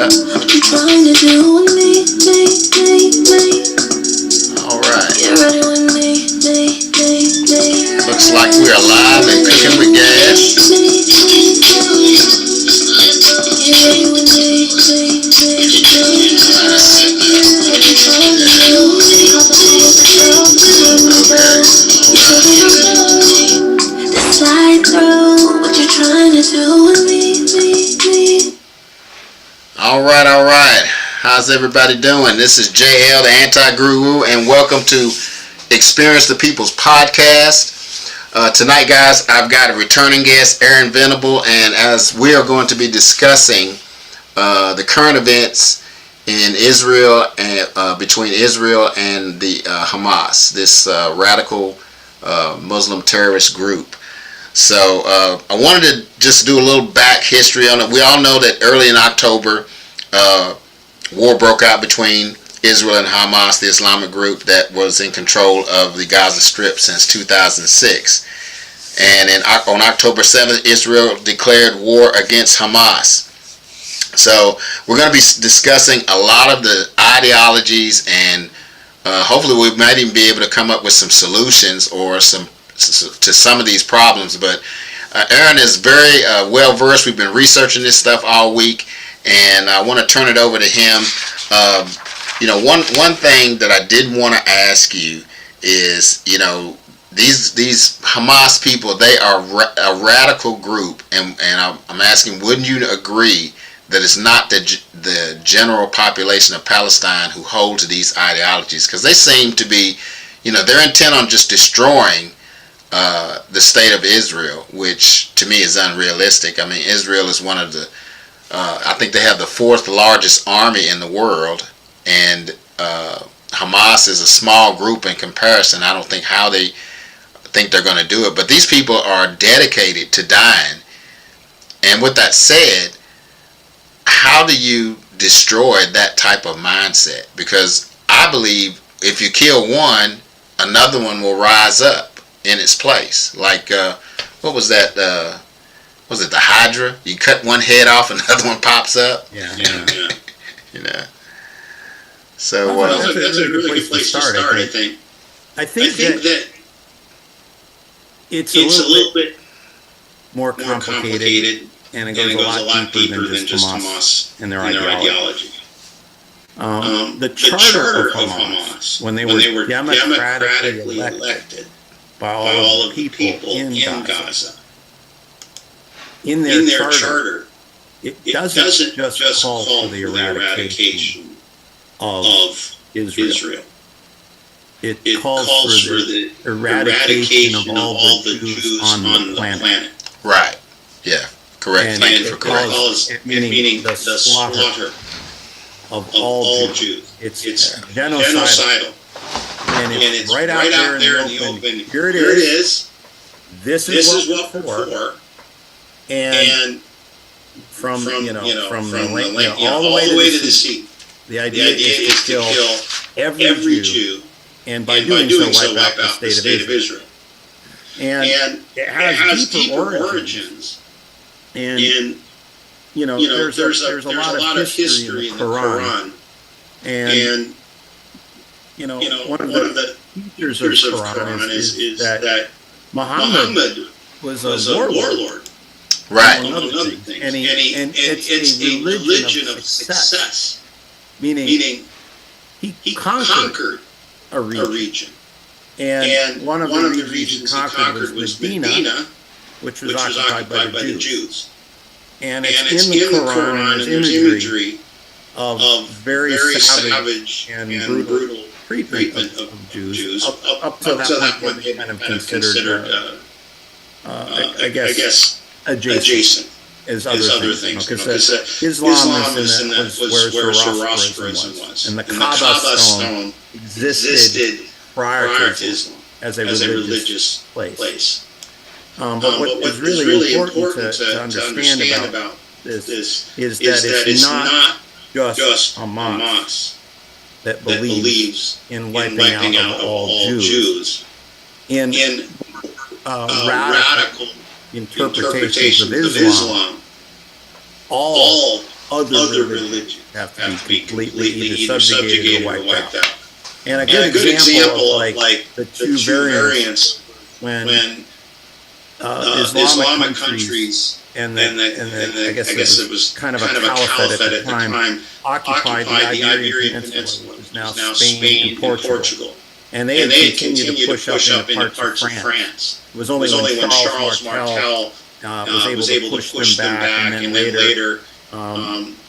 What you trying to do with me? All right. Get ready with me. Looks like we're alive and cooking with gas. Get ready with me. Slide through. What you trying to do with me? All right. How's everybody doing? This is JL, the Anti-Guru, and welcome to Experience the People's podcast. Tonight, guys, I've got a returning guest, Aaron Venable, and as we are going to be discussing the current events in Israel and between Israel and the Hamas, this radical Muslim terrorist group. So I wanted to just do a little back history on it. We all know that early in October, war broke out between Israel and Hamas, the Islamic group that was in control of the Gaza Strip since 2006. And on October 7th, Israel declared war against Hamas. So we're going to be discussing a lot of the ideologies, and hopefully we might even be able to come up with some solutions or to some of these problems. But Aaron is very well versed. We've been researching this stuff all week, and I want to turn it over to him. One thing that I did want to ask you is, these Hamas people, they are a radical group, and I'm asking, wouldn't you agree that it's not the general population of Palestine who hold to these ideologies? Because they seem to be, they're intent on just destroying the state of Israel, which to me is unrealistic. I mean, Israel is one of the, I think they have the fourth largest army in the world, and Hamas is a small group in comparison. I don't think how they think they're going to do it, but these people are dedicated to dying. And with that said, how do you destroy that type of mindset? Because I believe if you kill one, another one will rise up in its place. Like, what was that? Was it the Hydra? You cut one head off, another one pops up. Yeah. So that's a really good place to start. I think that it's a little bit more complicated, and it goes a lot deeper than just Hamas and their ideology. The charter of Hamas, when they were democratically elected by all of the people in Gaza, in their charter, it doesn't just call for the eradication of Israel. It calls for the eradication of all the Jews on the planet. Right. Yeah. Correct. Thank you for correcting. Meaning the slaughter of all Jews. It's genocidal. And it's right out there in the open. Here it is. This is what we're for. And from the land all the way to the sea. The idea is to kill every Jew, and by doing so wipe out the state of Israel. And it has deeper origins. And there's a lot of history in the Quran. And one of the features of Quran is that Muhammad was a warlord. Right. Among other things. And it's a religion of success. Meaning he conquered a region. And one of the regions he conquered was Medina, which was occupied by the Jews. And it's in the Quran, and there's imagery of very savage and brutal treatment of Jews up to that point they kind of considered, I guess, adjacent as other things. Because Islam was where Zoroastrianism was. And the Kaaba stone existed prior to Islam as a religious place. But what is really important to understand about this is that it's not just Hamas that believes in wiping out all Jews. In radical interpretations of Islam, all other religions have to be completely either subjugated or wiped out. And a good example of like the two variants when Islamic countries and I guess it was kind of a caliphate at the time occupied the Iberian Peninsula, which is now Spain and Portugal. And they had continued to push up into parts of France. It was only when Charles Martel was able to push them back, and then later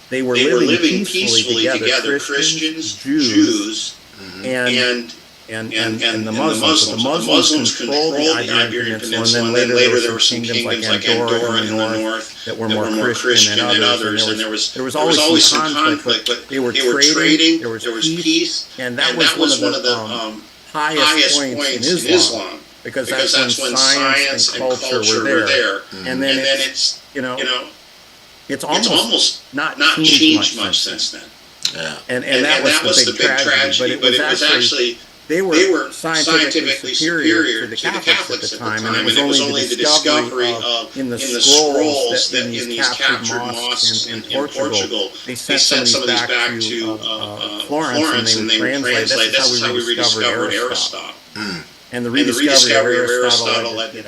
they were living peacefully together, Christians, Jews, and the Muslims. But the Muslims controlled the Iberian Peninsula, and then later there were some kingdoms like Andorra in the north that were more Christian than others, and there was always some conflict, but they were trading, there was peace, and that was one of the highest points in Islam, because that's when science and culture were there. And then it's, it's almost not changed much since then. Yeah. And that was the big tragedy, but it was actually they were scientifically superior to the Catholics at the time, and it was only the discovery of in the scrolls that in these captured mosques in Portugal, they sent some of these back to Florence, and they would translate. That's how we rediscovered Aristotle. And the rediscovery of Aristotle led and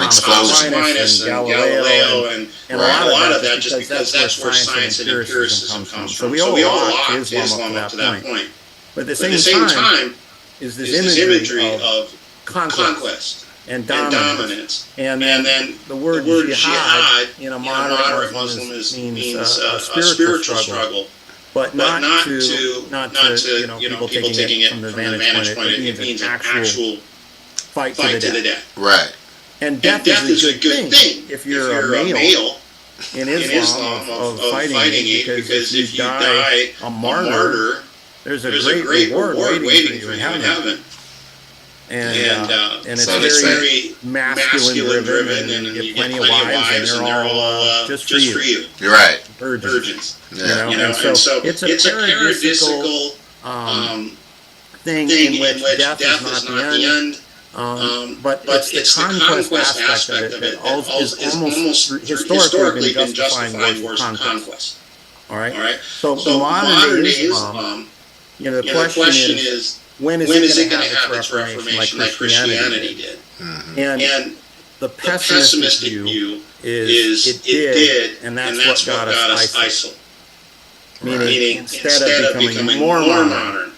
explosion. And Galileo, and a lot of that just because that's where science and empiricism comes from. So we owe a lot to Islam up to that point. But at the same time is this imagery of conquest and dominance. And then the word jihad in a moderate Muslim means a spiritual struggle, but not to people taking it from the vantage point. It means an actual fight to the death. Right. And death is a good thing if you're a male in Islam of fighting it, because if you die a martyr, there's a great reward waiting for you in heaven. And it's very masculine driven, and you get plenty of wives, and they're all just for you. You're right. Virgins. Yeah. And so it's a paradisical thing in which death is not the end. But it's the conquest aspect of it that is almost historically been justifying wars of conquest. All right. So modern day Islam, the question is, when is it going to have its reformation like Christianity did? And the pessimistic view is it did, and that's what got us ISIL. Meaning instead of becoming more modern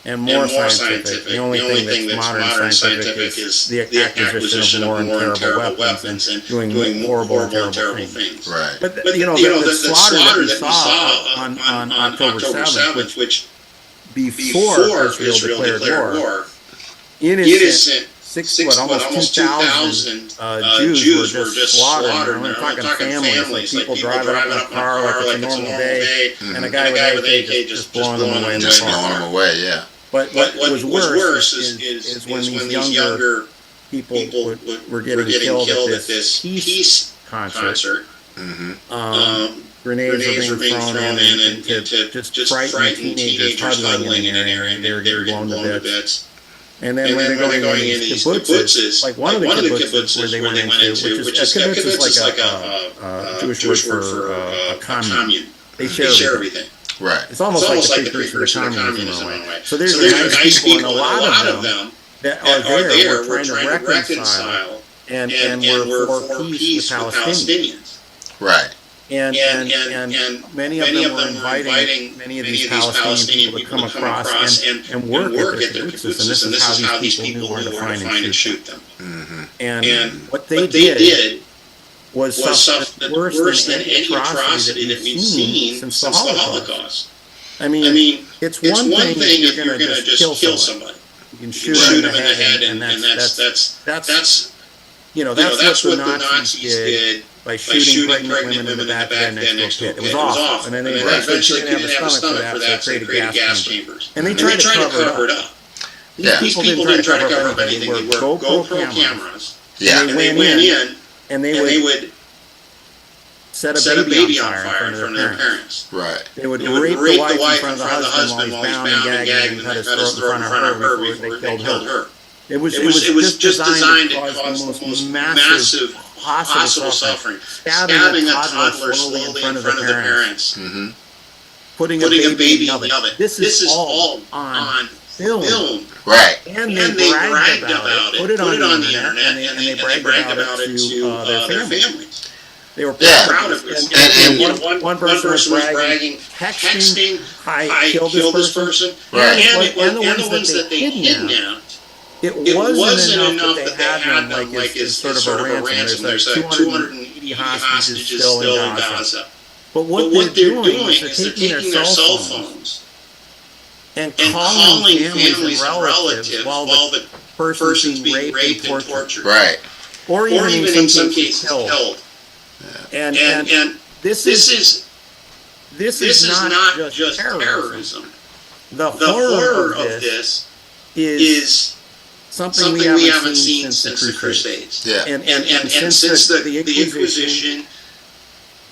and more scientific, the only thing that's modern scientific is the acquisition of more and terrible weapons and doing horrible and terrible things. Right. But the slaughter that we saw on October 7th, which before Israel declared war, innocent almost 2,000 Jews were just slaughtered. We're talking families, like people driving up in a car like it's a normal day, and a guy with AK just blowing them away in the car. Blowing them away, yeah. But what was worse is when these younger people were getting killed at this peace concert. Grenades were being thrown in and to just frighten teenagers huddling in an area, and they were getting blown to bits. And then when they're going in these kibbutzes, like one of the kibbutzes where they went into, which is a kibbutz is like a Jewish word for a commune. They share everything. Right. It's almost like the precursor to communism in a way. So there's nice people, and a lot of them that are there were trying to reconcile and were for peace with Palestinians. Right. And many of them were inviting many of these Palestinian people to come across and work at their kibbutzes, and this is how these people knew where to find and shoot them. And what they did was something worse than any atrocity that we've seen since the Holocaust. I mean, it's one thing that you're going to just kill somebody. You can shoot them in the head, and that's what the Nazis did by shooting pregnant women in the back of their next to a pit. It was awful. And then they eventually didn't have the stomach for that, so they created gas chambers. And they tried to cover it up. These people didn't try to cover up anything. They were GoPro cameras. Yeah. And they went in, and they would set a baby on fire in front of their parents. Right. They would rape the wife in front of the husband while he's bound and gagged, and cut his throat in front of her before they killed her. It was just designed to cause the most massive possible suffering, stabbing a toddler slowly in front of the parents, putting a baby in the oven. This is all on film. Right. And they bragged about it, put it on the internet, and they bragged about it to their families. They were proud of it. And one person was bragging, texting, I killed this person. Right. And the ones that they kidnapped, it wasn't enough that they had them like as sort of a ransom. There's 280 hostages still in Gaza. But what they're doing is they're taking their cell phones and calling families and relatives while the person's being raped and tortured. Right. Or even in some cases killed. And this is not just terrorism. The horror of this is something we haven't seen since the Crusades. Yeah. And since the Inquisition,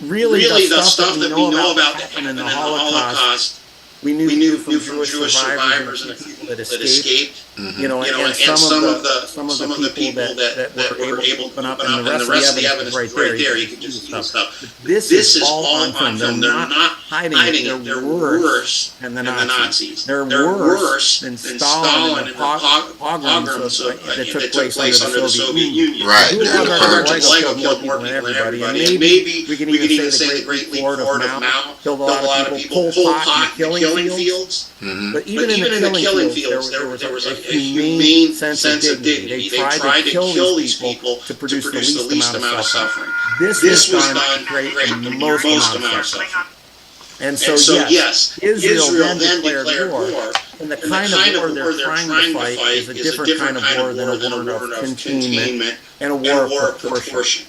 really the stuff that we know about that happened in the Holocaust, we knew from Jewish survivors and the people that escaped. You know, and some of the people that were able to open up, and the rest of the evidence is right there. You can just use stuff. This is all on film. They're not hiding it. They're worse than the Nazis. They're worse than Stalin and the pogroms that took place under the Soviet Union. Right. Lego killed more people than everybody. And maybe we can even say the Great Leap Forward of Mao killed a lot of people. Pol Pot in the killing fields. But even in the killing fields, there was a humane sense of dignity. They tried to kill these people to produce the least amount of suffering. This was done to create the most amount of suffering. And so yes, Israel then declared war, and the kind of war they're trying to fight is a different kind of war than a war of containment and a war of proportion.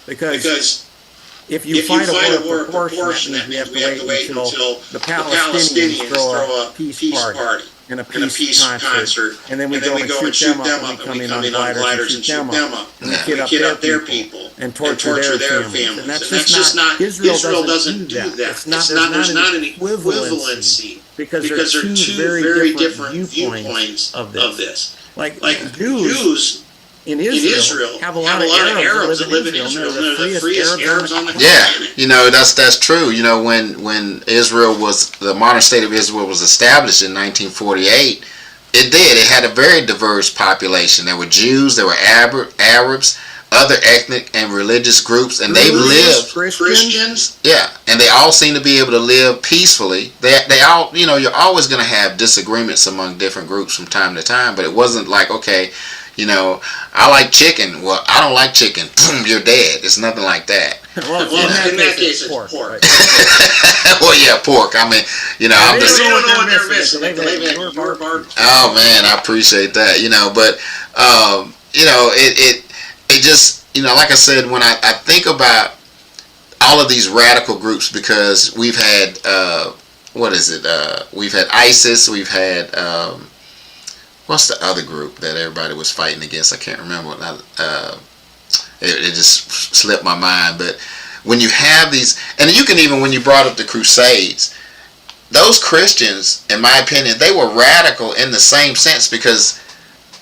Because if you fight a war of proportion, that means we have to wait until the Palestinians throw a peace party and a peace concert, and then we go and shoot them up, and we come in on gliders and shoot them up, and we kid up their people, and torture their families. And that's just not, Israel doesn't do that. There's not an equivalency, because there are two very different viewpoints of this. Like Jews in Israel have a lot of Arabs that live in Israel. They're the freest Arabs on the planet. Yeah, you know, that's true. You know, when the modern state of Israel was established in 1948, it had a very diverse population. There were Jews, there were Arabs, other ethnic and religious groups, and they lived Christians. Yeah, and they all seem to be able to live peacefully. They all, you know, you're always going to have disagreements among different groups from time to time, but it wasn't like, okay, you know, I like chicken. Well, I don't like chicken. You're dead. It's nothing like that. Well, in that case, it's pork. Right? Well, yeah, pork. I mean, you know, I'm just. They don't know what they're missing. Oh man, I appreciate that. You know, but you know, it just, you know, like I said, when I think about all of these radical groups, because we've had we've had ISIS, we've had what's the other group that everybody was fighting against? I can't remember. It just slipped my mind. But when you have these, and you can even, when you brought up the Crusades, those Christians, in my opinion, they were radical in the same sense, because,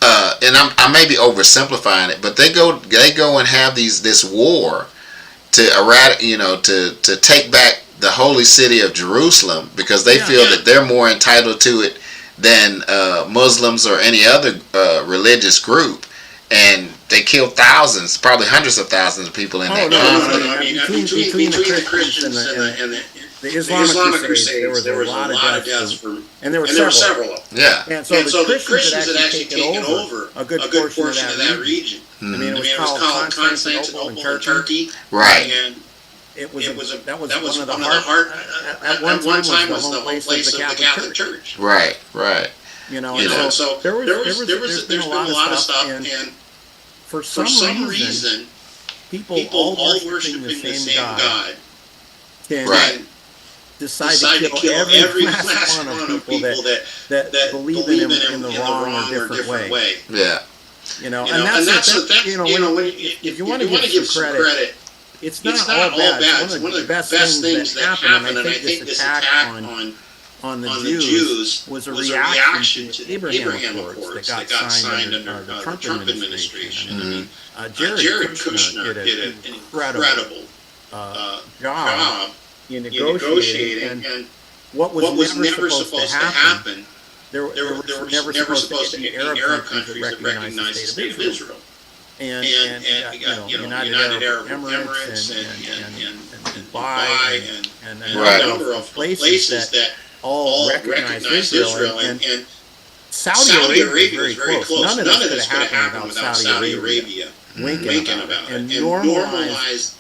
and I may be oversimplifying it, but they go and have this war to take back the holy city of Jerusalem, because they feel that they're more entitled to it than Muslims or any other religious group, and they killed thousands, probably hundreds of thousands of people in that conflict. No. I mean, between the Christians and the Islamic Crusades, there was a lot of deaths, and there were several of them. Yeah. And so the Christians had actually taken over a good portion of that region. I mean, it was called Constantinople in Turkey. Right. And that was one of the heart. At one time was the home place of the Catholic Church. Right. You know, so there's been a lot of stuff, and for some reason, people all worshiping the same God can decide to kill every last one of people that believe in him in the wrong or different way. Yeah. You know, and that's the thing. You know, if you want to give some credit, it's not all bad. It's one of the best things that happen, and I think this attack on the Jews was a reaction to the Abraham Accords that got signed under the Trump administration. Jared Kushner did an incredible job in negotiating, and what was never supposed to happen, there were never supposed to be any Arab countries that recognized the state of Israel. And United Arab Emirates and Dubai and a number of places that all recognized Israel, and Saudi Arabia was very close. None of this could have happened without Saudi Arabia winking about it. And normalized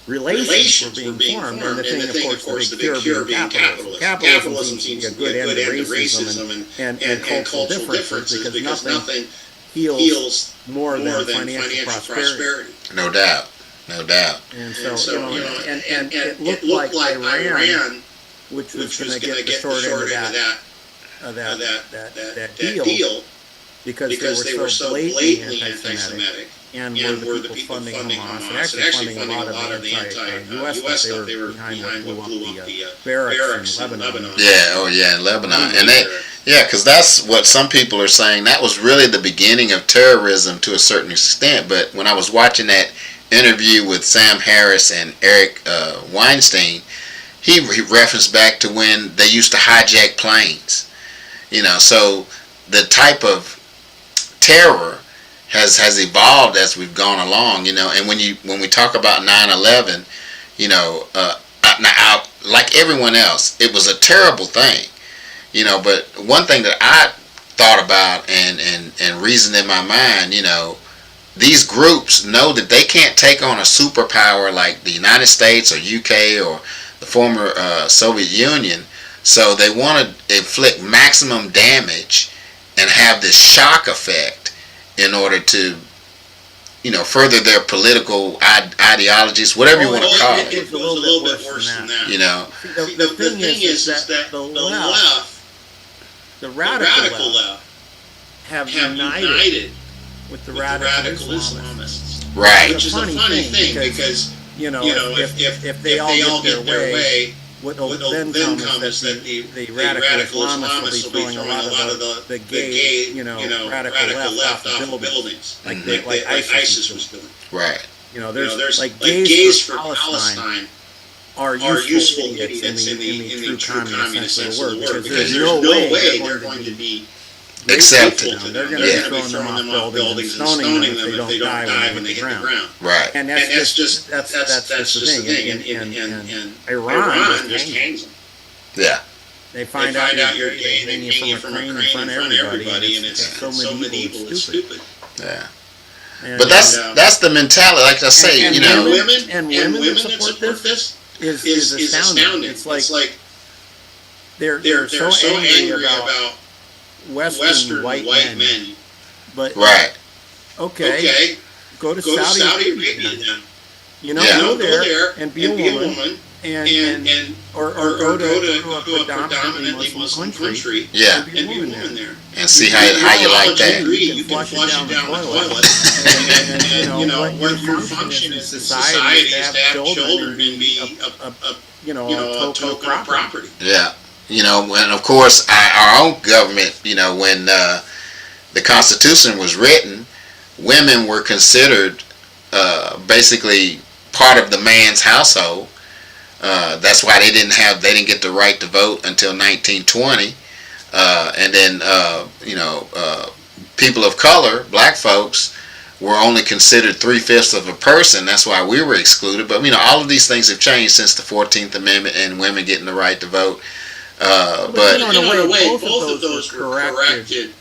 relations were being formed. And the thing, of course, the big cure being capitalism. Capitalism seems to be a good end to racism and cultural differences, because nothing heals more than financial prosperity. No doubt. And so it looked like Iran, which was going to get the short end of that deal, because they were so blatantly anti-Semitic, and were the people funding Hamas, and actually funding a lot of the anti-US stuff. They were behind what blew up the barracks in Lebanon. In Lebanon. And because that's what some people are saying. That was really the beginning of terrorism to a certain extent. But when I was watching that interview with Sam Harris and Eric Weinstein, he referenced back to when they used to hijack planes. So the type of terror has evolved as we've gone along. And when we talk about 9/11, like everyone else, it was a terrible thing. But one thing that I thought about and reasoned in my mind, these groups know that they can't take on a superpower like the United States or UK or the former Soviet Union, so they want to inflict maximum damage and have this shock effect in order to, further their political ideologies, whatever you want to call it. It goes a little bit worse than that. The thing is that the left, the radical left, have united with the radical Islamists. Right. Which is a funny thing because if they all get their way, what will then come is that the radical Islamists will be throwing a lot of the gay, radical left off the buildings, like ISIS was doing. Right. There's like gays for Palestine are useful idiots in the true communist sense of the word, because there's no way they're going to be accepted. They're going to be throwing them off buildings and stoning them if they don't die when they hit the ground. Right. And that's just the thing. And Iran just hangs them. Yeah. They find out you're gay, they hang you from a crane in front of everybody, and it's so medieval, it's stupid. Yeah. But that's the mentality. Like I say, women that support this is astounding. It's like they're so angry about Western white men. But right. Okay. Go to Saudi Arabia then. Go there and be a woman, or go to a predominantly Muslim country. Yeah. And be a woman there. And see how you like that. You can flush it down the toilet. And what your function in society is to have children and be a token of property. Yeah. And of course, our own government, when the Constitution was written, women were considered basically part of the man's household. That's why they didn't get the right to vote until 1920. And then, people of color, black folks, were only considered 3/5 of a person. That's why we were excluded. But, all of these things have changed since the 14th Amendment and women getting the right to vote. But in a way, both of those were corrected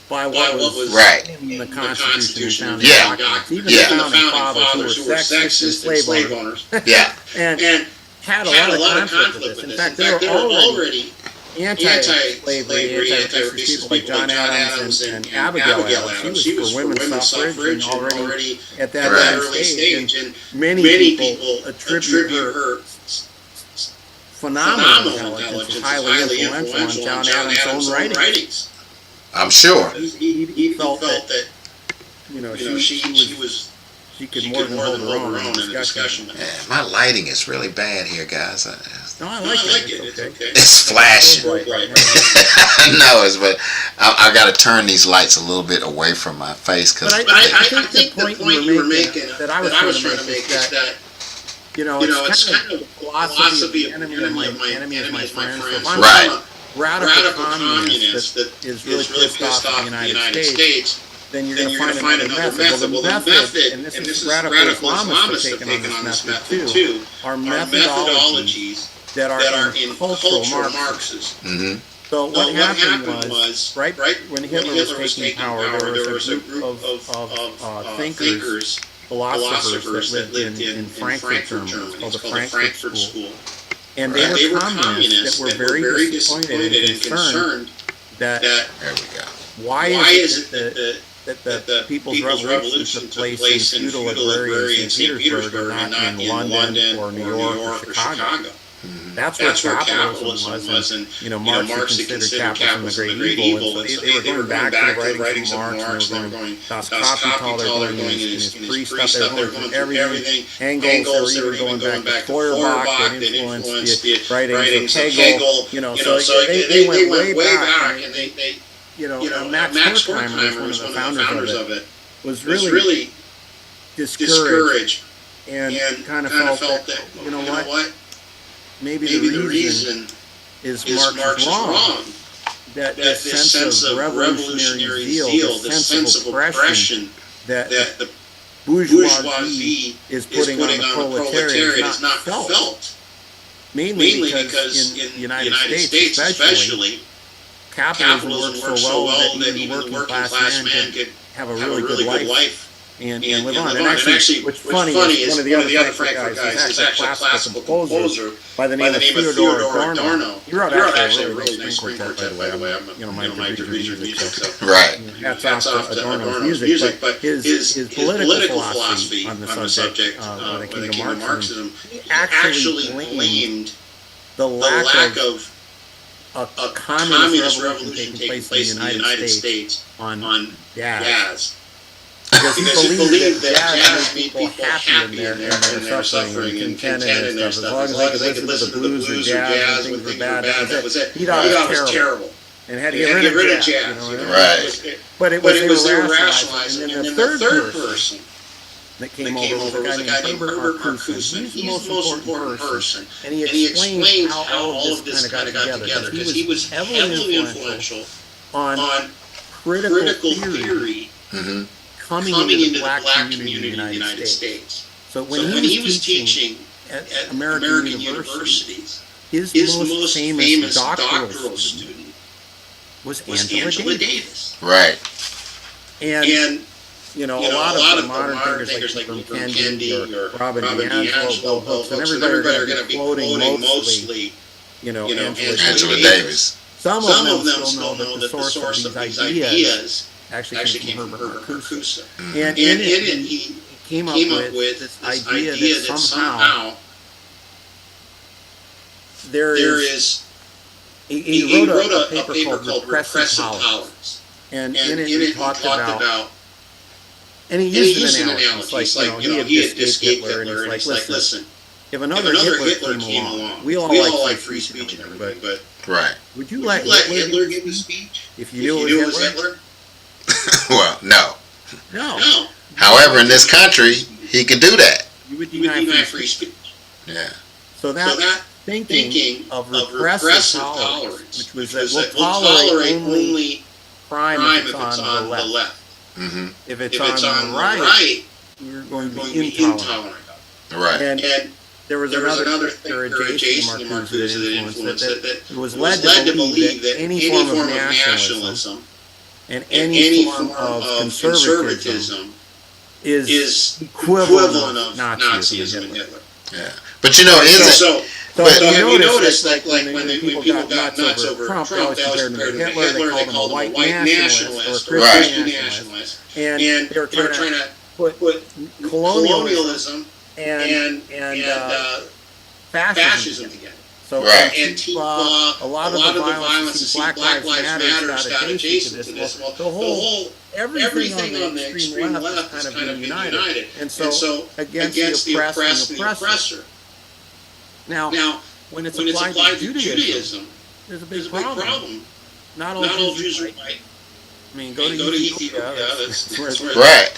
by what was right in the Constitution and yeah. documents. Even the founding fathers who were sexist and slave owners. Yeah. and had a lot of conflict with this. In fact, they were already anti-slavery, anti-racist people like John Adams and Abigail Adams. She was for women's suffrage, and already at that early stage. And many people attribute her phenomenal intelligence, highly influential on John Adams' own writings. I'm sure. He felt that she she could more than hold her own in a discussion. Yeah, my lighting is really bad here, guys. No, I like it. It's okay. It's flashing. Right now. I know it's, but I got to turn these lights a little bit away from my face because. But I think the point you were making that I was trying to make is that it's kind of the philosophy of enemy of my friend. So if I'm Right. a radical communist that is really pissed off at the United States, then you're going to find another method. Well, the method, and this is radical Islamists have taken on this method too, are methodologies that are in cultural Marxism. Mm-hmm. So what happened was, right when Hitler was taking power, there was a group of thinkers, philosophers that lived in Frankfurt, Germany. It's called the Frankfurt School. And they were communists that were very disappointed and concerned that There we go. why is it that the People's Revolution took place in feudal agrarian St. Petersburg and not in London or New York or Chicago? Mm-hmm. That's where capitalism was, and Marx considered capitalism the great evil. And so they were going back to the writings of Marx, and they were going Das Kapital, they were going in his pre-stuff, they were going through everything. Engels, they were even going back to Feuerbach, that influenced the writings of Hegel. So they went way back, and they Max Horkheimer was one of the founders of it, was really discouraged and kind of felt that, you know what? Maybe the reason is Marx is wrong. That this sense of revolutionary zeal, this sense of oppression that the bourgeoisie is putting on the proletariat is not felt. Mainly because in the United States especially, capitalism works so well that even working class man could have a really good life and live on. And actually, what's funny is one of the other Frankfurt guys is actually a classical composer by the name of Theodor Adorno. He wrote actually a really nice string quartet, by the way. I'm my degree in music, so Right. hats off to Adorno's music. But his political philosophy on the subject when it came to Marxism, he actually blamed the lack of a communist revolution taking place in the United States on jazz. Because he believed that jazz made people happy in their suffering and contented in their stuff. As long as they could listen to the blues or jazz when things were bad, that was it. He thought it was terrible. And had to get rid of jazz. Right. But it was irrationalized. And then the third person that came over was a guy named Herbert Marcuse. He's the most important person. And he explained how all of this kind of got together. Because he was heavily influential on critical theory coming into the black community in the United States. So when he was teaching at American universities, his most famous doctoral student was Angela Davis. Right. And a lot of the modern thinkers like Ibram Kendi or Robin DiAngelo, Bill Hooks, and everybody are going to be quoting mostly, Angela Davis. Some of them still know that the source of these ideas actually came from Herbert Marcuse. And in it, he came up with this idea that somehow there is. He wrote a paper called Repressive Tolerance. And in it, he talked about. And he used an analogy. It's like, he had escaped Hitler, and he's like, listen, if another Hitler came along, we all like free speech and everything, but right. Would you let Hitler give a speech if you knew it was Hitler? Well, no. No. However, in this country, he can do that. You would deny free speech. Yeah. So that thinking of repressive tolerance, which was that we'll tolerate only crime if it's on the left. Mm-hmm. If it's on the right, we're going to be intolerant. Right. And there was another thinker, Jason Marcuse, that influenced that was led to believe that any form of nationalism and any form of conservatism is equivalent of Nazism and Hitler. Yeah. But isn't So you notice, like when people got nuts over Trump, they always compared him to Hitler. They called him a white nationalist or a Christian nationalist, and they were trying to put colonialism and fascism together. So Right. Antifa, a lot of the violence, you see Black Lives Matter got adjacent to this. Well, the whole everything on the extreme left is kind of united, and so against the oppressed and the oppressor. Now, when it's applied to Judaism, there's a big problem. Not all Jews are white. I mean, go to Ethiopia. Right.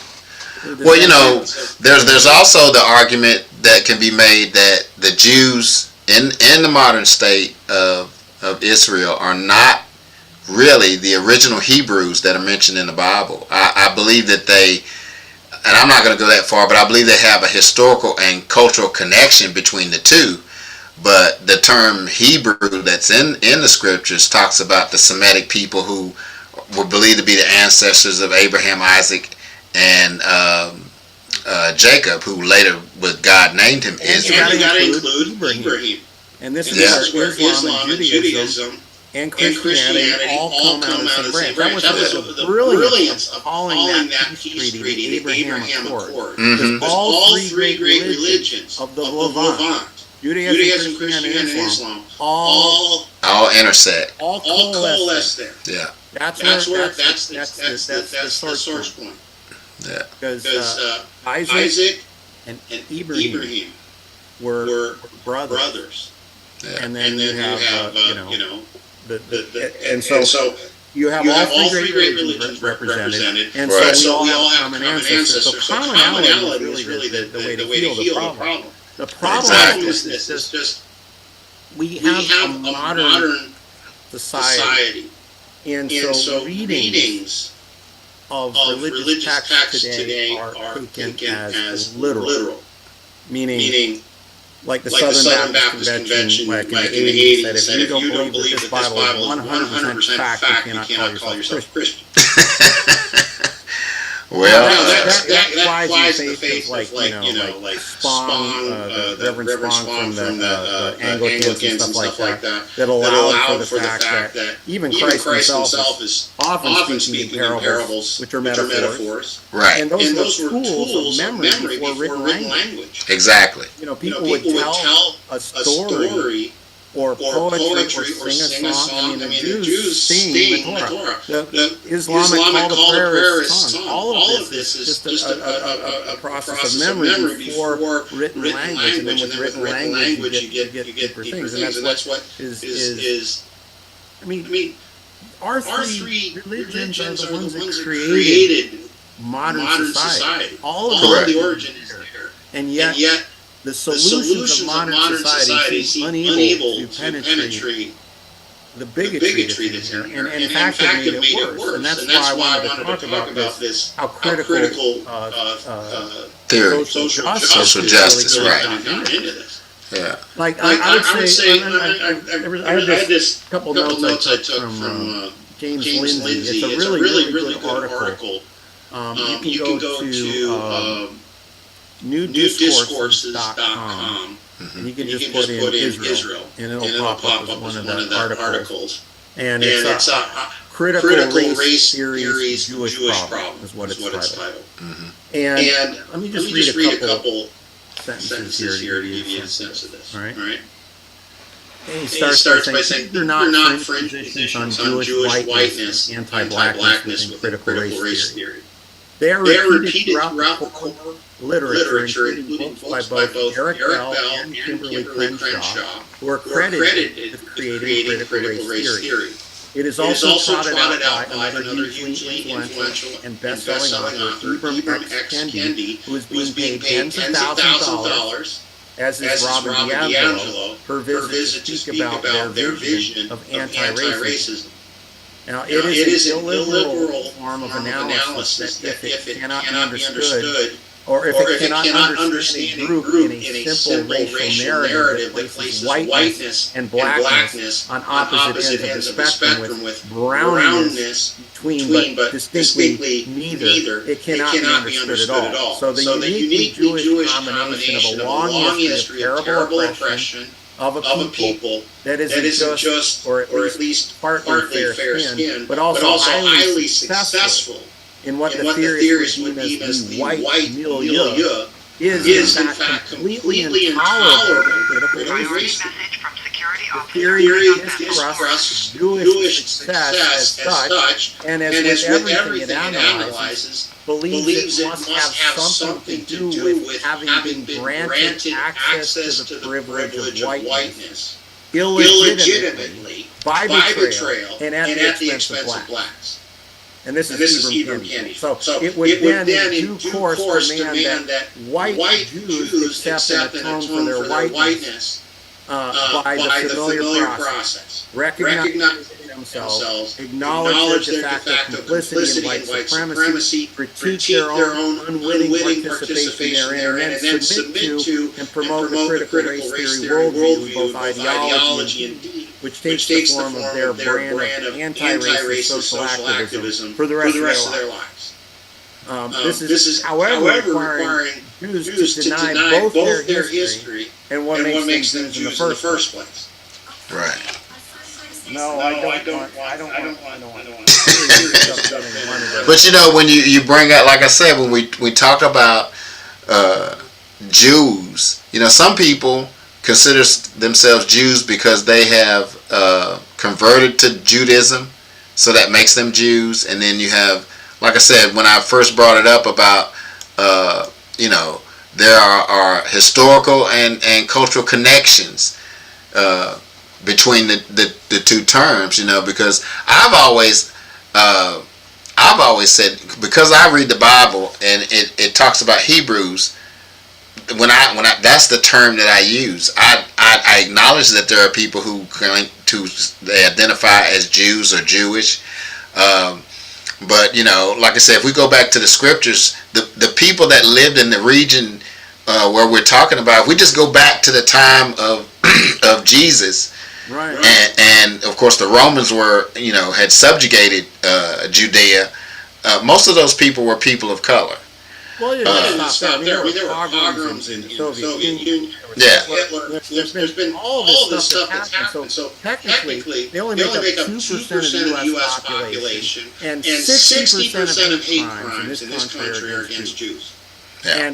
Well, you know, there's also the argument that can be made that the Jews in the modern state of Israel are not really the original Hebrews that are mentioned in the Bible. I believe that they, and I'm not going to go that far, but I believe they have a historical and cultural connection between the two. But the term Hebrew that's in the scriptures talks about the Semitic people who were believed to be the ancestors of Abraham, Isaac, and Jacob, who later, with God, named him Israel. And you got to include Ibrahim. And this is where Islam and Judaism and Christianity all come out of the same branch. That was the brilliance of calling that peace treaty the Abraham Accord. Mm-hmm. All three great religions of the Levant, Judaism, Christianity, and Islam, all intersect, all coalesce there. Yeah, that's the source point. Yeah, because Isaac and Ibrahim were brothers. Yeah. And then you have and so you have all three great religions represented, and right. so we all have common ancestors. So commonality is really the way to heal the problem. The problem is just we have a modern society, and so readings of religious texts today are taken as literal, meaning like the Southern Baptist Convention back in the 80s said, if you don't believe that this Bible is 100% fact, you cannot call yourself Christian. Well, that flies in the face of like Spong, Reverend Spong from the Anglicans and stuff like that allowed for the fact that even Christ himself is often speaking in parables, which are metaphors. Right. And those were tools of memory before written language. Exactly. People would tell a story or poetry or sing a song. I mean, the Jews sing the Torah. The Islamic call to prayer is sung. All of this is just a process of memory before written language, and then with written language you get deeper things, and that's what is. I mean, our three religions are the ones that created modern society. All of the origin is there, and yet the solutions of modern society seem unable to penetrate the bigotry that's in here, and in fact it made it worse. And that's why I wanted to talk about this, how critical theory, social justice, really right? Into this. Yeah. Like I would say, I had this couple notes I took from James Lindsay. It's a really good article. You can go to newdiscourses.com, and you can just put in Israel, and it'll pop up as one of the articles. And it's a critical race theories Jewish problem is what it's titled. Mm-hmm. And let me just read a couple sentences here to give you a sense of this. All right. And he starts by saying, they're not fringe positions on Jewish whiteness and anti-blackness with critical race theory. They are repeated throughout the core literature, including books by both Eric Bell and Kimberly Crenshaw, who are credited with creating critical race theory. It is also trotted out by another hugely influential and best-selling author, Ibram X. Kendi, who is being paid tens of thousands of dollars, as is Robin DiAngelo, per visit to speak about their vision of anti-racism. Now, it is an illiberal form of analysis that if it cannot be understood, or if it cannot understand a group in a simple racial narrative that places whiteness and blackness on opposite ends of the spectrum with brownness between, but distinctly neither, it cannot be understood at all. So the uniquely Jewish combination of a long history of terrible oppression of a people that isn't just, or at least partly fair skin, but also highly successful in what the theorists would deem as the white milieu, is in fact completely intolerable to critical race theory. theory distrusts Jewish success as such, and as with everything it analyzes, believes it must have something to do with having been granted access to the privilege of whiteness, illegitimately, by betrayal, and at the expense of blacks. And this is Ibram Kendi. So it would then, in due course, demand that white Jews accept and atone for their whiteness by the familiar process, recognize themselves, acknowledge their de facto complicity in white supremacy, critique their own unwitting participation therein, and then submit to and promote the critical race theory worldview, both ideology and deed, which takes the form of their brand of anti-racist social activism for the rest of their lives. This is, however, requiring Jews to deny both their history and what makes them Jews in the first place. Right. No, I don't want. But you know, when you bring up, like I said, when we talk about Jews, you know, some people consider themselves Jews because they have converted to Judaism, so that makes them Jews. And then you have, like I said, when I first brought it up about, you know, there are historical and cultural connections between the two terms, you know, because I've always said, because I read the Bible and it talks about Hebrews, when I that's the term that I use. I acknowledge that there are people who they identify as Jews or Jewish, but you know, like I said, if we go back to the scriptures, the people that lived in the region where we're talking about, if we just go back to the time of Jesus. Right. And of course the Romans were, you know, had subjugated Judea. Most of those people were people of color. Well, you stop there. I mean, there were pogroms in the Soviet Union. Yeah. There's been all this stuff that's happened. So technically, they only make up 2% of the U.S. population, and 60% of hate crimes in this country are against Jews. Yeah.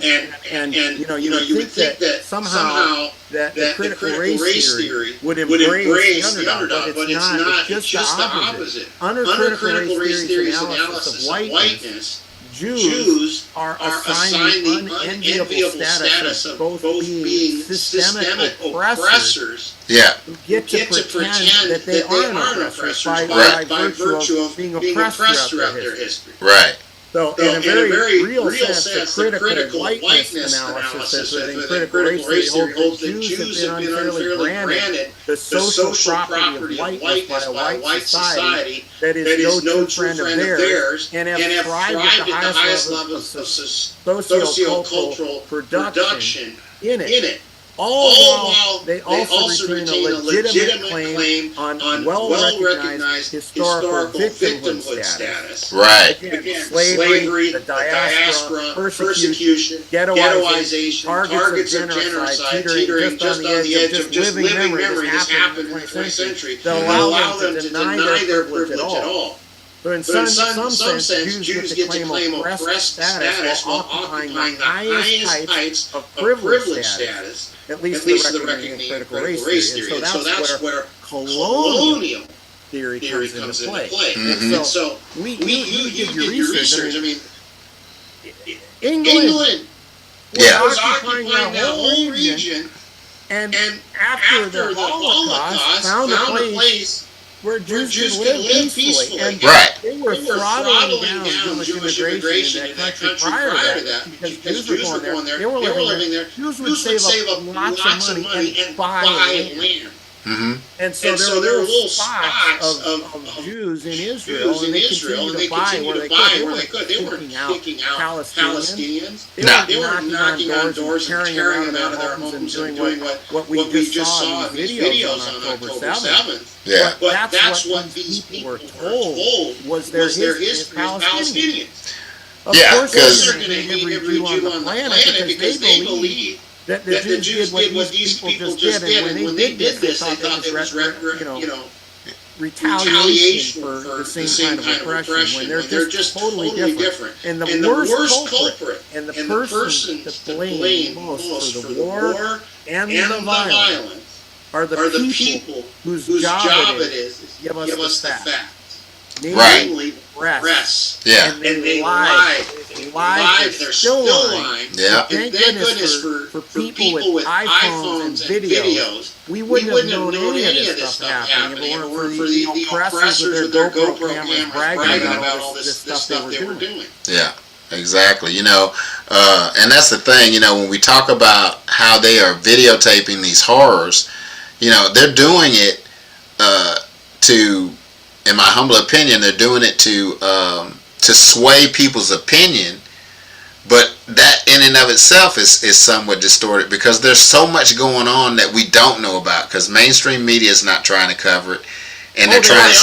And you would think that somehow that the critical race theory would embrace the underdog, but it's not. It's just the opposite. Under critical race theory's analysis of whiteness, Jews are assigned the unenviable status of both being systemic oppressors, who get to pretend that they aren't oppressors by virtue of being oppressed throughout their history. Right. So, in a very real sense, the critical whiteness analysis and critical race theory holds that Jews have been unfairly granted the social property of whiteness by a white society that is no true friend of theirs, and have thrived at the highest levels of sociocultural production in it. All while they also retain a legitimate claim on well-recognized historical victimhood status. Right. Again, slavery, the diaspora, persecution, ghettoization, targets of genocide, teetering just on the edge of just living memory has happened in the 20th century that allow them to deny their privilege at all. But in some sense, Jews get to claim oppressed status while occupying the highest heights of privilege status, at least the reckoning of critical race theory. And so that's where colonial theory comes into play. Mm-hmm. And so you did your research. I mean, England was occupying that whole region, and after the Holocaust, found a place where Jews could live peacefully. And they were throttling down Jewish immigration in that country prior to that, because Jews were going there, they were living there. Jews would save up lots of money and buy land. Mm-hmm. And so there were little spots of Jews in Israel, and they continued to buy where they could. They weren't kicking out Palestinians. They were knocking on doors and tearing them out of their homes and doing what we just saw in these videos on October 7th. Yeah. But that's what these people were told was their history as Palestinians. Of course, they're going to hate every Jew on the planet because they believe that the Jews did what these people just did, and when they did this, they thought it was retaliation for the same kind of oppression, when they're just totally different. And the worst culprit, and the person to blame most for the war and the violence, are the people whose job it is to give us the facts. Namely, press. Yeah. And they lie. They're still lying. Yeah. And thank goodness for people with iPhones and videos. We wouldn't have known any of this stuff happening if it weren't for the oppressors with their GoPro cameras bragging about all this stuff they were doing. Yeah. Exactly. And that's the thing, when we talk about how they are videotaping these horrors, they're doing it to, in my humble opinion, they're doing it to sway people's opinion. But that in and of itself is somewhat distorted because there's so much going on that we don't know about because mainstream media is not trying to cover it. And they're trying to...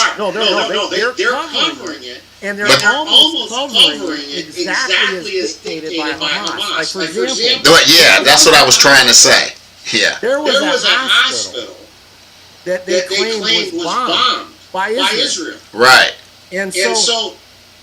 They're covering it. And they're almost covering it exactly as dictated by Hamas. Like, for example... Yeah, that's what I was trying to say. Yeah. There was a hospital that they claimed was bombed by Israel. Right. And so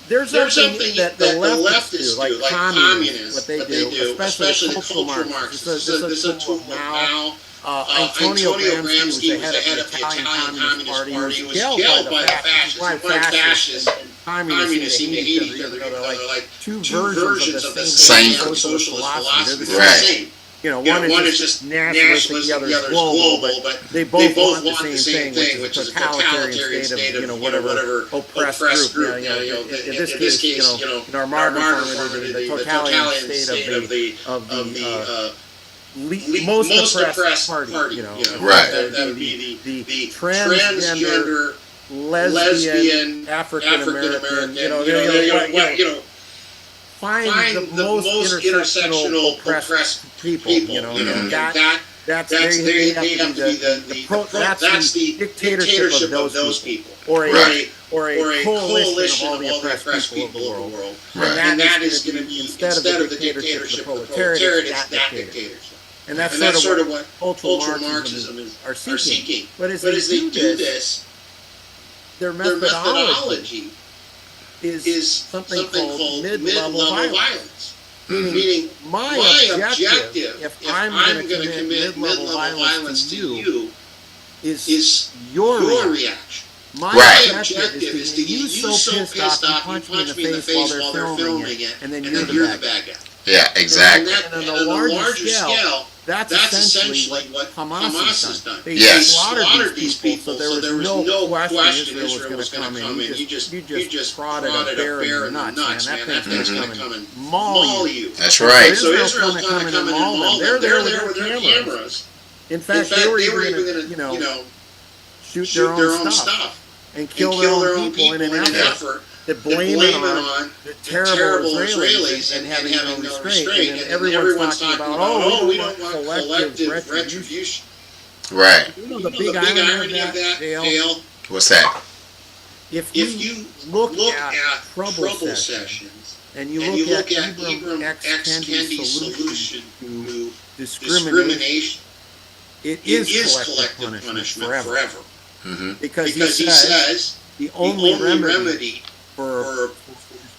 there's something that the leftists do, like communists, what they do, especially the cultural Marxists. This is a tool now. Antonio Gramsci was the head of the Italian Communist Party. He was jailed by the fascists. Why fascists and communists seem to hate each other. They're like two versions of the same socialist philosophy. They're the same. One is just nationalist, the other is global, but they both want the same thing, which is a totalitarian state of whatever oppressed group. In this case, in our modern form, the totalitarian state of the most oppressed party. Right. That would be the transgender, lesbian, African American. Find the most intersectional oppressed people. That's they have to be that's the dictatorship of those people, or a coalition of all the oppressed people of the world. And that is going to be instead of the dictatorship of the proletariat, it's that dictatorship. And that's sort of what cultural Marxism are seeking. But as they do this, their methodology is something called mid-level violence. Meaning, my objective, if I'm going to commit mid-level violence to you, is your reaction. My objective is to get you so pissed off you punch me in the face while they're filming it, and then you're the bad guy. Yeah, exactly. And on a larger scale, that's essentially what Hamas has done. They slaughtered these people, so there was no question Israel was going to come in. You just prodded a bear in the nuts, man. That thing's going to come and maul you. That's right. So Israel's going to come in and maul them. They're there with their cameras. In fact, they were even going to, shoot their own stuff and kill their own people in an effort to blame it on the terrible Israelis and having no restraint. And everyone's talking about, we don't want collective retribution. Right. The big irony of that, Dale? What's that? If you look at trouble sessions and you look at Ibram X. Kendi's solution to discrimination, it is collective punishment forever. Mm-hmm. Because he says the only remedy for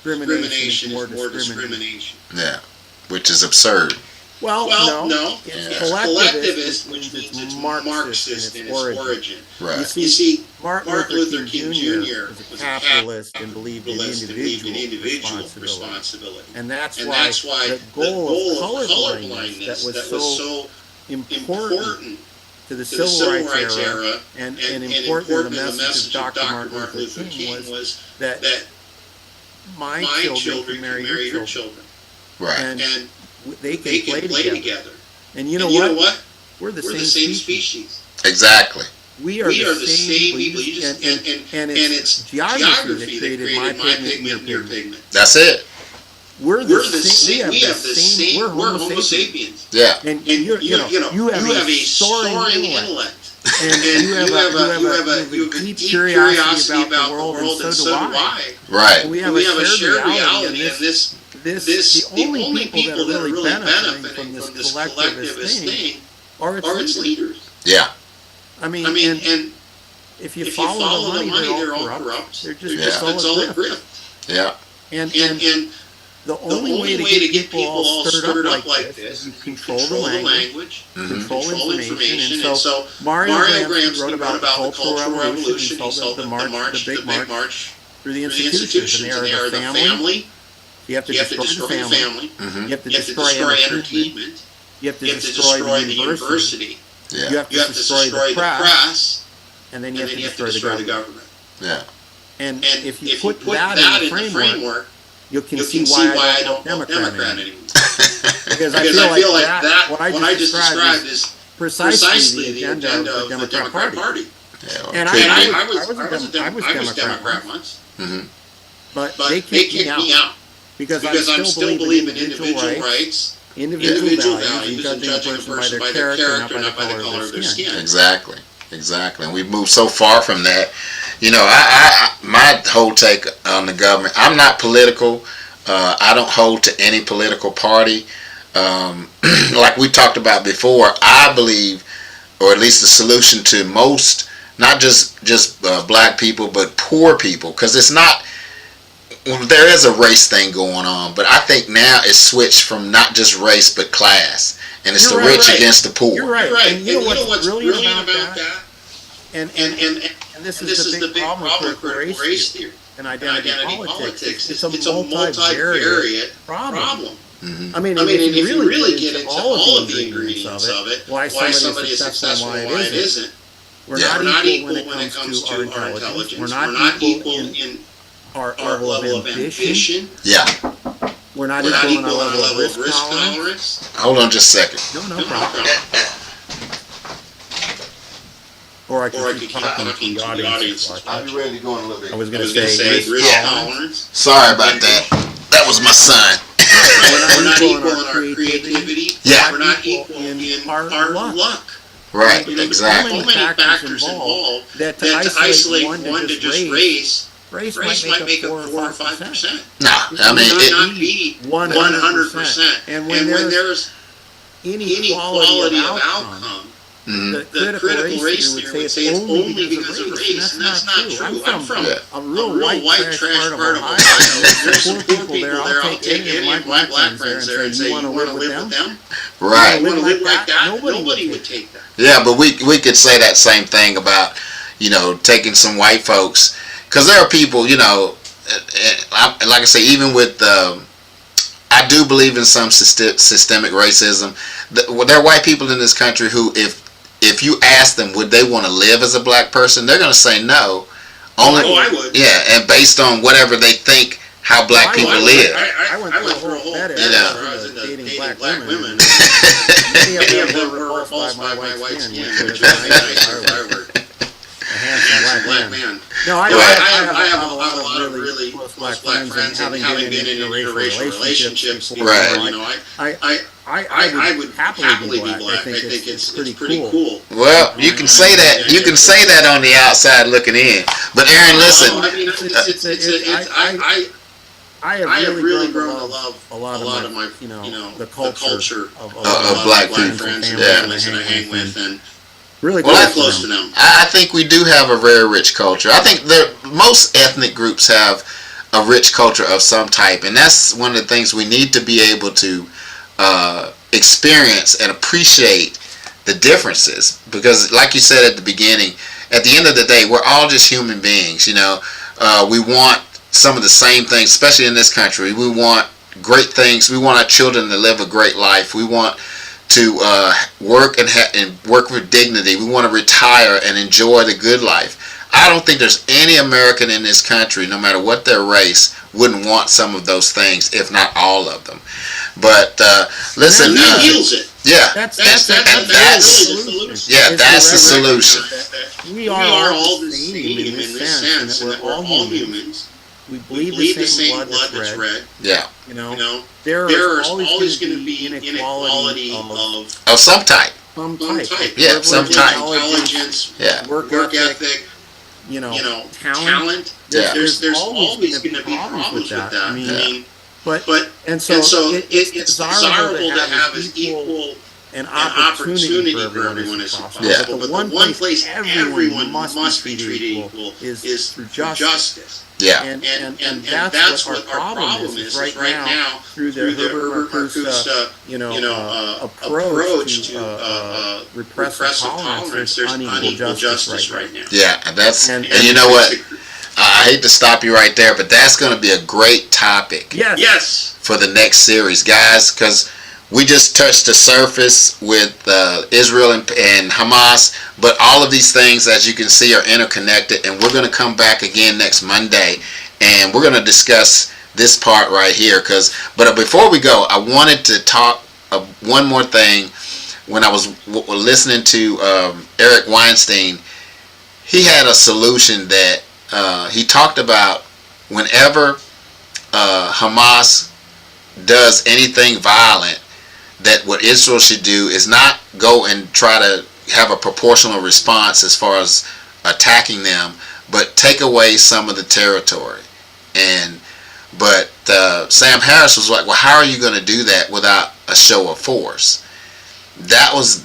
discrimination is more discrimination. Yeah, which is absurd. Well, no. It's collectivist, which means it's Marxist in its origin. Right. You see, Martin Luther King Jr. was a capitalist and believed in individual responsibility. And that's why the goal of colorblindness that was so important to the civil rights era and important in the message of Dr. Martin Luther King was that my children can marry your children. Right. And they can play together. And you know what? We're the same species. Exactly. We are the same people. And it's geography that created my pigment and your pigment. That's it. We're the same. We have the same. We're Homo sapiens. Yeah. And you have a soaring intellect. And you have a deep curiosity about the world, and so do I. Right. And we have a shared reality, and the only people that are really benefiting from this collectivist thing are its leaders. Yeah. I mean, and if you follow the money, they're all corrupt. They're just all a grift. Yeah. And the only way to get people all stirred up like this is you control the language, control information. And so Mario Gramsci wrote about the Cultural Revolution. He saw the big march through the institutions, and they are the family. You have to destroy the family. You have to destroy entertainment. You have to destroy the university. You have to destroy the press. And then you have to destroy the government. Yeah. And if you put that in the framework, you can see why I don't vote Democrat anymore. Because I feel like that what I just described is precisely the agenda of the Democrat Party. Yeah, and I was Democrat once. But they kicked me out because I still believe in individual rights, individual values, and judging a person by their character, not by the color of their skin. Exactly. And we've moved so far from that. I my whole take on the government, I'm not political. I don't hold to any political party. Like we talked about before, I believe, or at least the solution to most, not just black people, but poor people, because it's not, there is a race thing going on, but I think now it's switched from not just race, but class. And it's the rich against the poor. You're right. And you know what's brilliant about that? And this is the big problem with race theory and identity politics. It's a multivariate problem. I mean, if you really get into all of the ingredients of it, why somebody is successful and why it isn't, we're not equal when it comes to our intelligence. We're not equal in our level of ambition. Yeah. We're not equal in our level of risk tolerance. Hold on just a second. No problem. Or I could keep talking to the audience. I'll be ready to go in a little bit. I was going to say risk tolerance. Sorry about that. That was my son. We're not equal in our creativity. Yeah. We're not equal in our luck. Right, exactly. exactly. So many factors involved that to isolate one to just race might make up 4 or 5%. No, I mean, it not be 100%. And when there's inequality of outcome, the critical race theory would say it's only because of race, and that's not true. I'm from a real white trash part of Ohio. There's some poor people there. I'll take any of my black friends there and say, you want to live with them? Right. You want to live like that? Nobody would take that. Yeah, but we could say that same thing about, taking some white folks. Because there are people, like I say, even with, I do believe in some systemic racism. There are white people in this country who, if you ask them, would they want to live as a black person, they're going to say no. I would. Yeah, and based on whatever they think how black people live. I went through a whole fetish where I was into dating black women. Many of them were repulsed by my white skin, which was a handsome black man. No, I have a lot of really close black friends, and having been in interracial relationships before, I would happily be black. I think it's pretty cool. Well, you can say that. You can say that on the outside looking in. But Aaron, listen. I have really grown to love a lot of my, the culture of black people, friends that I hang with, and really close to them. I think we do have a very rich culture. I think most ethnic groups have a rich culture of some type, and that's one of the things we need to be able to experience and appreciate the differences. Because, like you said at the beginning, at the end of the day, we're all just human beings. We want some of the same things, especially in this country. We want great things. We want our children to live a great life. We want to work and work with dignity. We want to retire and enjoy the good life. I don't think there's any American in this country, no matter what their race, wouldn't want some of those things, if not all of them. But listen, yeah, that's the solution. Yeah, that's the solution. We are all the same in this sense, and that we're all humans. We bleed the same blood that's red. Yeah. There's always going to be inequality of some type. Yeah, some type. Intelligence, work ethic, talent. Yeah. There's always going to be problems with that. But so it's desirable to have as equal an opportunity for everyone is impossible. Yeah. But the one place everyone must be treated equal is through justice. Yeah. And that's what our problem is right now through the Herbert Marcuse approach to repressive tolerance. There's unequal justice right now. Yeah, and you know what? I hate to stop you right there, but that's going to be a great topic. Yes. For the next series, guys, because we just touched the surface with Israel and Hamas, but all of these things, as you can see, are interconnected, and we're going to come back again next Monday, and we're going to discuss this part right here. But before we go, I wanted to talk one more thing. When I was listening to Eric Weinstein, he had a solution that he talked about. Whenever Hamas does anything violent, that what Israel should do is not go and try to have a proportional response as far as attacking them, but take away some of the territory. But Sam Harris was like, well, how are you going to do that without a show of force? That was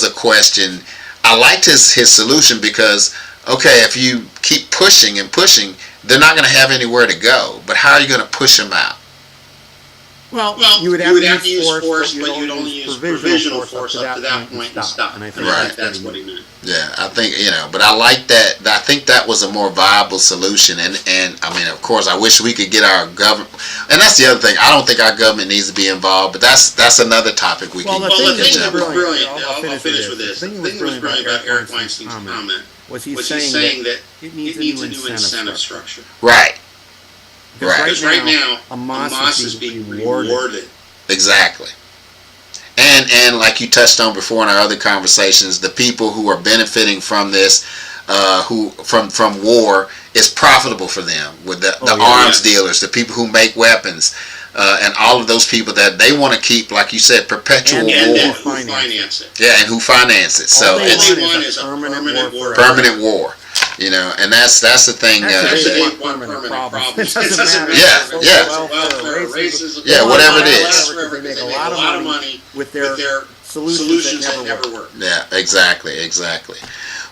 a question. I liked his solution because, okay, if you keep pushing and pushing, they're not going to have anywhere to go. But how are you going to push them out? Well, you would have to use force, but you'd only use provisional force up to that point and stop. And I think that's what he meant. Yeah, I think, but I like that. I think that was a more viable solution. And I mean, of course, I wish we could get our government. And that's the other thing. I don't think our government needs to be involved, but that's another topic we can. Well, the thing that was brilliant, I'll finish with this. The thing that was brilliant about Eric Weinstein's comment was he's saying that it needs a new incentive structure. Right. Because right now, Hamas is being rewarded. Exactly. And like you touched on before in our other conversations, the people who are benefiting from this, from war, is profitable for them. With the arms dealers, the people who make weapons, and all of those people that they want to keep, like you said, perpetual war. And who finance it. Yeah, and who finance it. So it's a permanent war. And that's the thing. That's one permanent problem. It doesn't matter. Yeah, whatever it is. They make a lot of money with their solutions that never work. Yeah, exactly.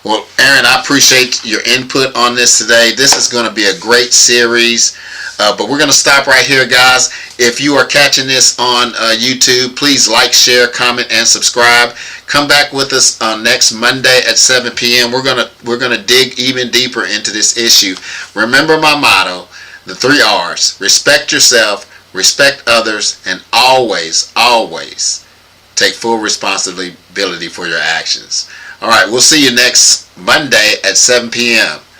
Well, Aaron, I appreciate your input on this today. This is going to be a great series. But we're going to stop right here, guys. If you are catching this on YouTube, please like, share, comment, and subscribe. Come back with us next Monday at 7 p.m. We're gonna dig even deeper into this issue. Remember my motto, the 3 R's: respect yourself, respect others, and always, always take full responsibility for your actions. All right, we'll see you next Monday at 7 p.m.